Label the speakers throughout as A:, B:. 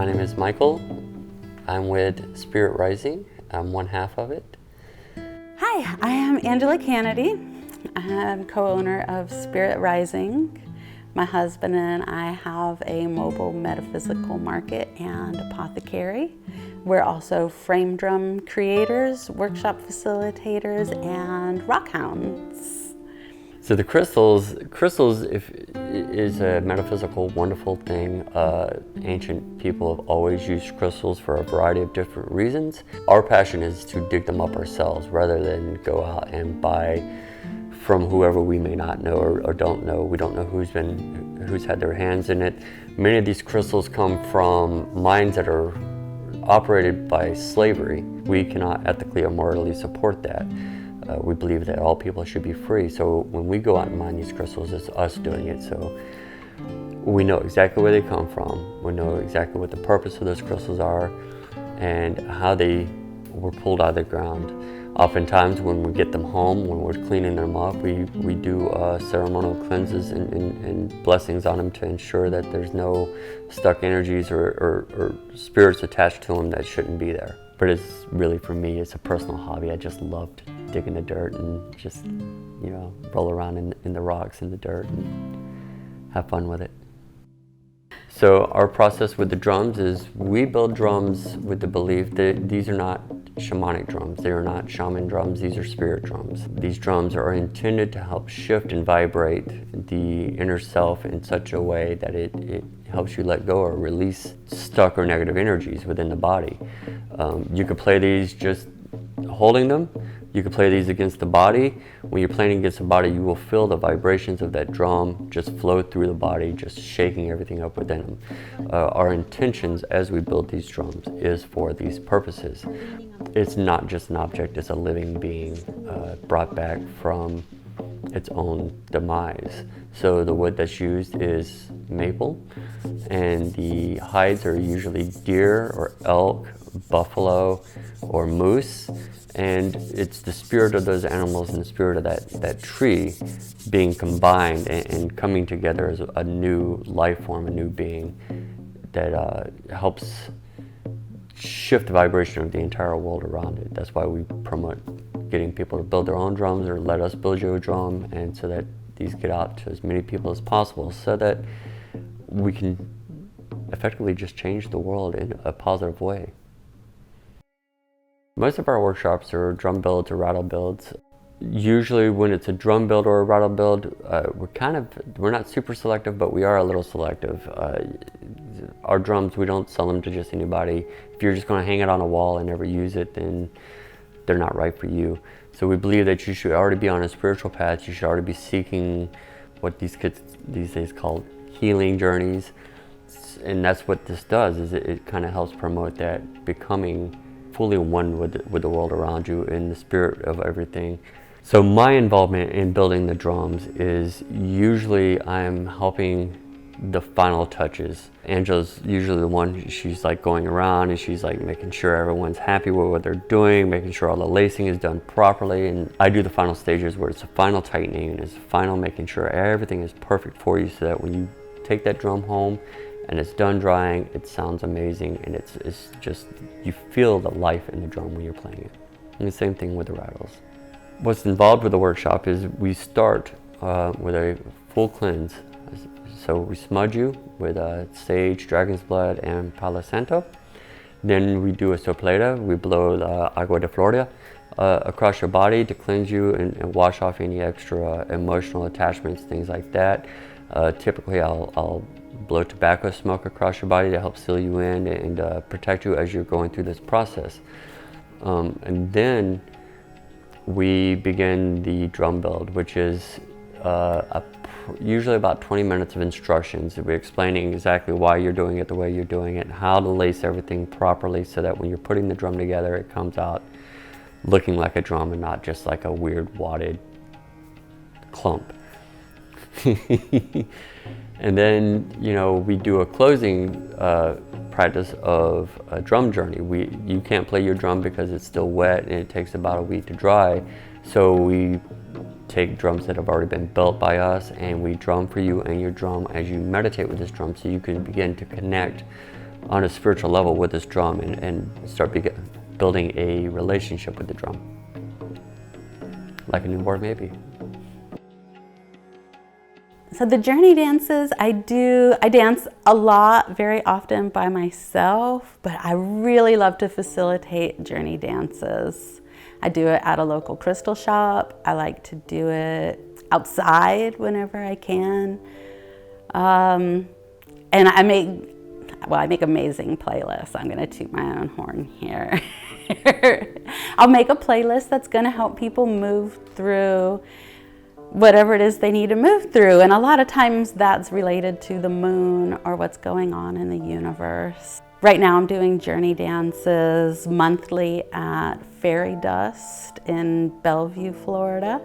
A: name is Michael. I'm with Spirit Rising. I'm one half of it.
B: Hi, I am Angela Kennedy. I'm co-owner of Spirit Rising. My husband and I have a mobile metaphysical market and apothecary. We're also frame drum creators, workshop facilitators, and rock hounds.
A: So the crystals is a metaphysical, wonderful thing. Ancient people have always used crystals for a variety of different reasons. Our passion is to dig them up ourselves rather than go out and buy from whoever we may not know or don't know. We don't know who's had their hands in it. Many of these crystals come from mines that are operated by slavery. We cannot ethically or morally support that. We believe that all people should be free. So when we go out and mine these crystals, it's us doing it. So we know exactly where they come from. We know exactly what the purpose of those crystals are and how they were pulled out of the ground. Oftentimes when we get them home, when we're cleaning them up, we do ceremonial cleanses and blessings on them to ensure that there's no stuck energies or spirits attached to them that shouldn't be there. But it's really, for me, it's a personal hobby. I just loved digging the dirt and just, roll around in the rocks in the dirt and have fun with it. So our process with the drums is we build drums with the belief that these are not shamanic drums. They are not shaman drums. These are spirit drums. These drums are intended to help shift and vibrate the inner self in such a way that it helps you let go or release stuck or negative energies within the body. You could play these just holding them. You could play these against the body. When you're playing against the body, you will feel the vibrations of that drum just flow through the body, just shaking everything up within them. Our intentions as we build these drums is for these purposes. It's not just an object, it's a living being brought back from its own demise. So the wood that's used is maple, and the hides are usually deer or elk, buffalo, or moose. And it's the spirit of those animals and the spirit of that tree being combined and coming together as a new life form, a new being that helps shift the vibration of the entire world around it. That's why we promote getting people to build their own drums or let us build you a drum, and so that these get out to as many people as possible so that we can effectively just change the world in a positive way. Most of our workshops are drum builds or rattle builds. Usually when it's a drum build or a rattle build, we're not super selective, but we are a little selective. Our drums, we don't sell them to just anybody. If you're just going to hang it on a wall and never use it, then they're not right for you. So we believe that you should already be on a spiritual path. You should already be seeking what these kids these days call healing journeys. And that's what this does, is it kind of helps promote that becoming fully one with the world around you in the spirit of everything. So my involvement in building the drums is usually I'm helping the final touches. Angela's usually the one, she's like going around and she's like making sure everyone's happy with what they're doing, making sure all the lacing is done properly, and I do the final stages where it's the final tightening and it's the final making sure everything is perfect for you so that when you take that drum home and it's done drying, it sounds amazing, and it's just, you feel the life in the drum when you're playing it. And the same thing with the rattles. What's involved with the workshop is we start with a full cleanse. So we smudge you with sage, dragon's blood, and palo santo. Then we do a sopleta. We blow agua de Florida across your body to cleanse you and wash off any extra emotional attachments, things like that. Typically I'll blow tobacco smoke across your body to help seal you in and protect you as you're going through this process. And then we begin the drum build, which is usually about 20 minutes of instructions. We're explaining exactly why you're doing it the way you're doing it, how to lace everything properly so that when you're putting the drum together, it comes out looking like a drum and not just like a weird wadded clump. And then, we do a closing practice of a drum journey. You can't play your drum because it's still wet and it takes about a week to dry. So we take drums that have already been built by us and we drum for you and your drum as you meditate with this drum, so you can begin to connect on a spiritual level with this drum and start building a relationship with the drum. Like a newborn baby.
B: So the journey dances, I dance a lot, very often by myself, but I really love to facilitate journey dances. I do it at a local crystal shop. I like to do it outside whenever I can. And I make amazing playlists. I'm gonna toot my own horn here. I'll make a playlist that's gonna help people move through whatever it is they need to move through. And a lot of times that's related to the moon or what's going on in the universe. Right now I'm doing journey dances monthly at Fairy Dust in Bellevue, Florida.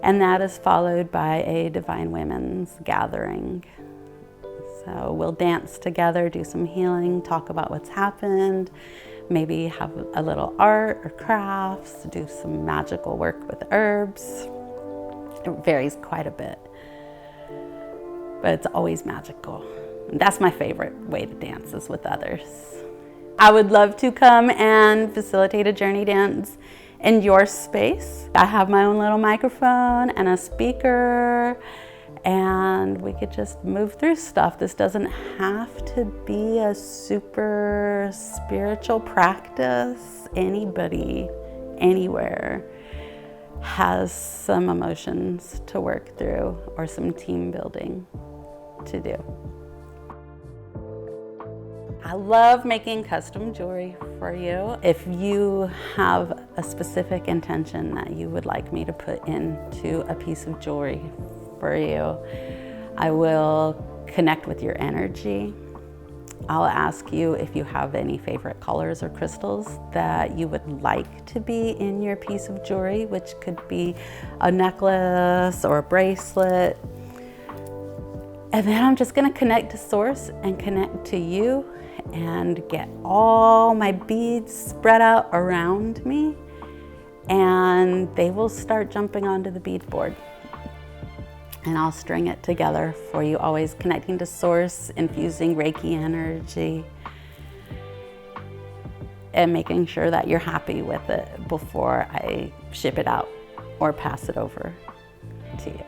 B: And that is followed by a Divine Women's gathering. So we'll dance together, do some healing, talk about what's happened, maybe have a little art or crafts, do some magical work with herbs. It varies quite a bit, but it's always magical. And that's my favorite way to dance, is with others. I would love to come and facilitate a journey dance in your space. I have my own little microphone and a speaker, and we could just move through stuff. This doesn't have to be a super spiritual practice. Anybody, anywhere, has some emotions to work through or some team building to do. I love making custom jewelry for you. If you have a specific intention that you would like me to put into a piece of jewelry for you, I will connect with your energy. I'll ask you if you have any favorite colors or crystals that you would like to be in your piece of jewelry, which could be a necklace or a bracelet. And then I'm just gonna connect to Source and connect to you and get all my beads spread out around me, and they will start jumping onto the bead board. And I'll string it together for you, always connecting to Source, infusing Reiki energy, and making sure that you're happy with it before I ship it out or pass it over to you.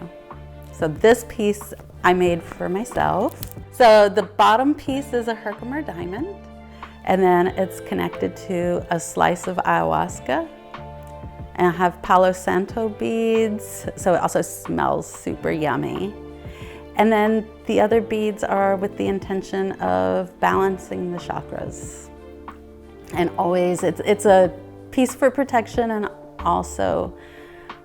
B: So this piece I made for myself. So the bottom piece is a Herkimer diamond, and then it's connected to a slice of ayahuasca. And I have Palo Santo beads, so it also smells super yummy. And then the other beads are with the intention of balancing the chakras. And always, it's a piece for protection and also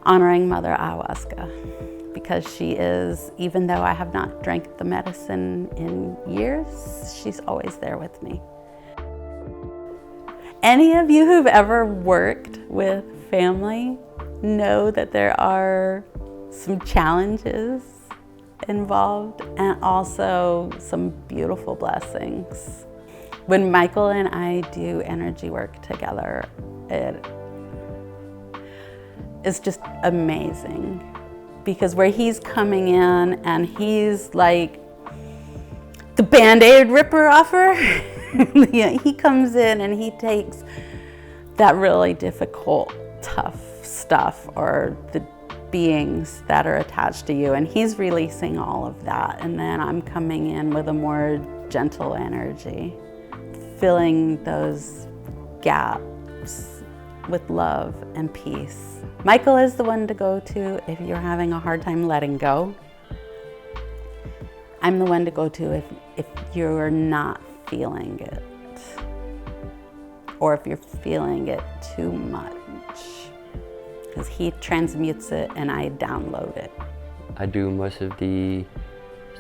B: honoring Mother Ayahuasca, because she is, even though I have not drank the medicine in years, she's always there with me. Any of you who've ever worked with family know that there are some challenges involved and also some beautiful blessings. When Michael and I do energy work together, it is just amazing, because where he's coming in and he's like the Band-Aid ripper offer, he comes in and he takes that really difficult, tough stuff or the beings that are attached to you, and he's releasing all of that, and then I'm coming in with a more gentle energy, filling those gaps with love and peace. Michael is the one to go to if you're having a hard time letting go. I'm the one to go to if you're not feeling it, or if you're feeling it too much, because he transmutes it and I download it.
A: I do most of the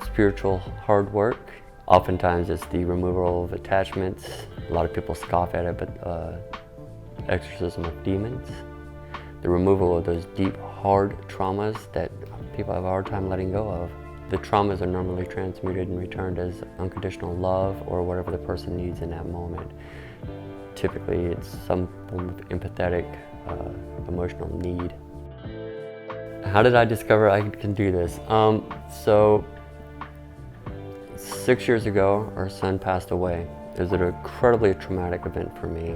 A: spiritual hard work. Oftentimes it's the removal of attachments. A lot of people scoff at it, but exorcism of demons. The removal of those deep, hard traumas that people have a hard time letting go of. The traumas are normally transmuted and returned as unconditional love or whatever the person needs in that moment. Typically, it's some form of empathetic, emotional need. How did I discover I can do this? So 6 years ago, our son passed away, It was an incredibly traumatic event for me.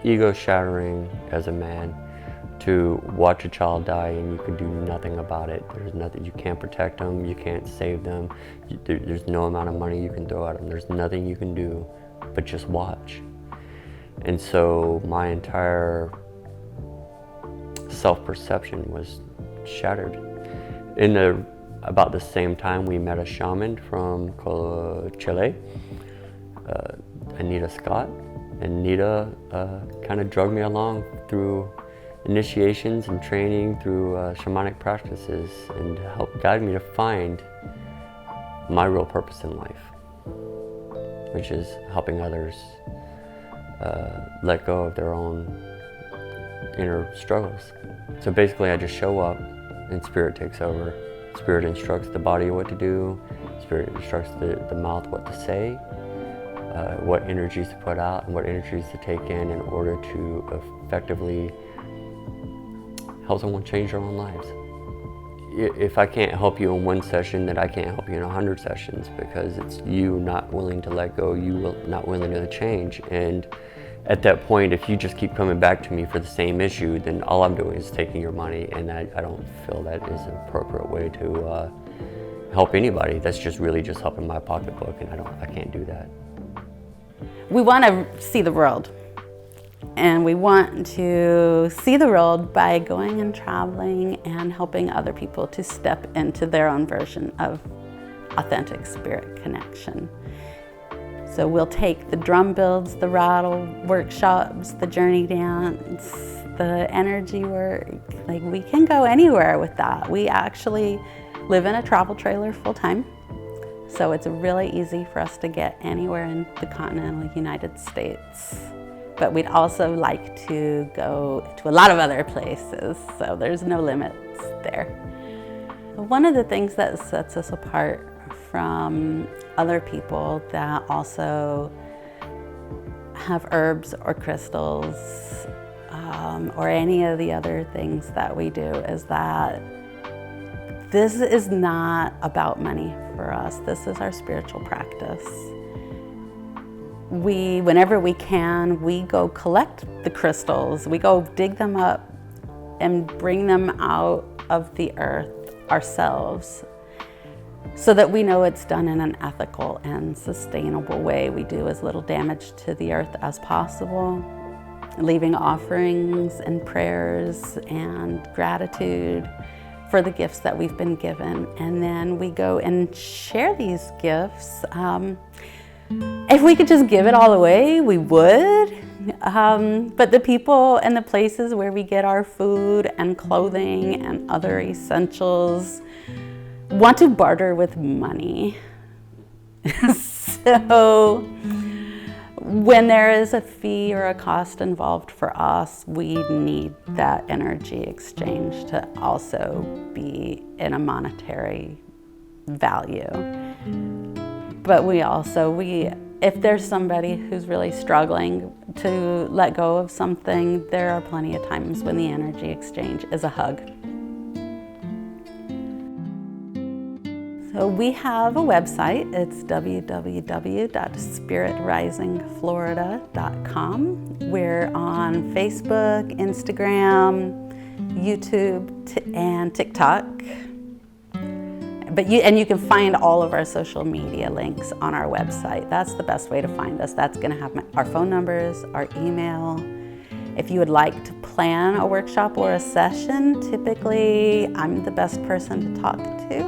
A: Ego shattering as a man, to watch a child die and you can do nothing about it. There's nothing, you can't protect them, you can't save them, there's no amount of money you can throw at them, there's nothing you can do but just watch. And so my entire self-perception was shattered. About the same time, we met a shaman from Chile, Anita Scott. And Nita kind of drugged me along through initiations and training, through shamanic practices, and helped guide me to find my real purpose in life, which is helping others let go of their own inner struggles. So basically I just show up and spirit takes over. Spirit instructs the body what to do, spirit instructs the mouth what to say, what energies to put out and what energies to take in order to effectively help someone change their own lives. If I can't help you in one session, then I can't help you in 100 sessions, because it's you not willing to let go, you not willing to change. And at that point, if you just keep coming back to me for the same issue, then all I'm doing is taking your money, and I don't feel that is an appropriate way to help anybody. That's just really just helping my pocketbook, and I can't do that.
B: We want to see the world, and we want to see the world by going and traveling and helping other people to step into their own version of authentic spirit connection. So we'll take the drum builds, the rattle workshops, the journey dance, the energy work. Like, we can go anywhere with that. We actually live in a travel trailer full time. So it's really easy for us to get anywhere in the continental United States. But we'd also like to go to a lot of other places, so there's no limits there. One of the things that sets us apart from other people that also have herbs or crystals or any of the other things that we do is that this is not about money for us. This is our spiritual practice. Whenever we can, we go collect the crystals. We go dig them up and bring them out of the earth ourselves, so that we know it's done in an ethical and sustainable way. We do as little damage to the earth as possible, leaving offerings and prayers and gratitude for the gifts that we've been given. And then we go and share these gifts. If we could just give it all away, we would. But the people and the places where we get our food and clothing and other essentials want to barter with money. So when there is a fee or a cost involved for us, we need that energy exchange to also be in a monetary value. But if there's somebody who's really struggling to let go of something, there are plenty of times when the energy exchange is a hug. So we have a website. It's www.spiritrisingflorida.com. We're on Facebook, Instagram, YouTube, and TikTok. And you can find all of our social media links on our website. That's the best way to find us. That's going to have our phone numbers, our email. If you would like to plan a workshop or a session, typically I'm the best person to talk to.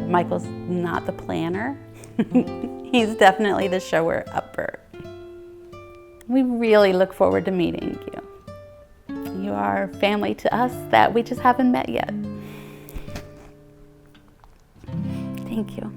B: Michael's not the planner. He's definitely the shower-upper. We really look forward to meeting you. You are family to us that we just haven't met yet. Thank you.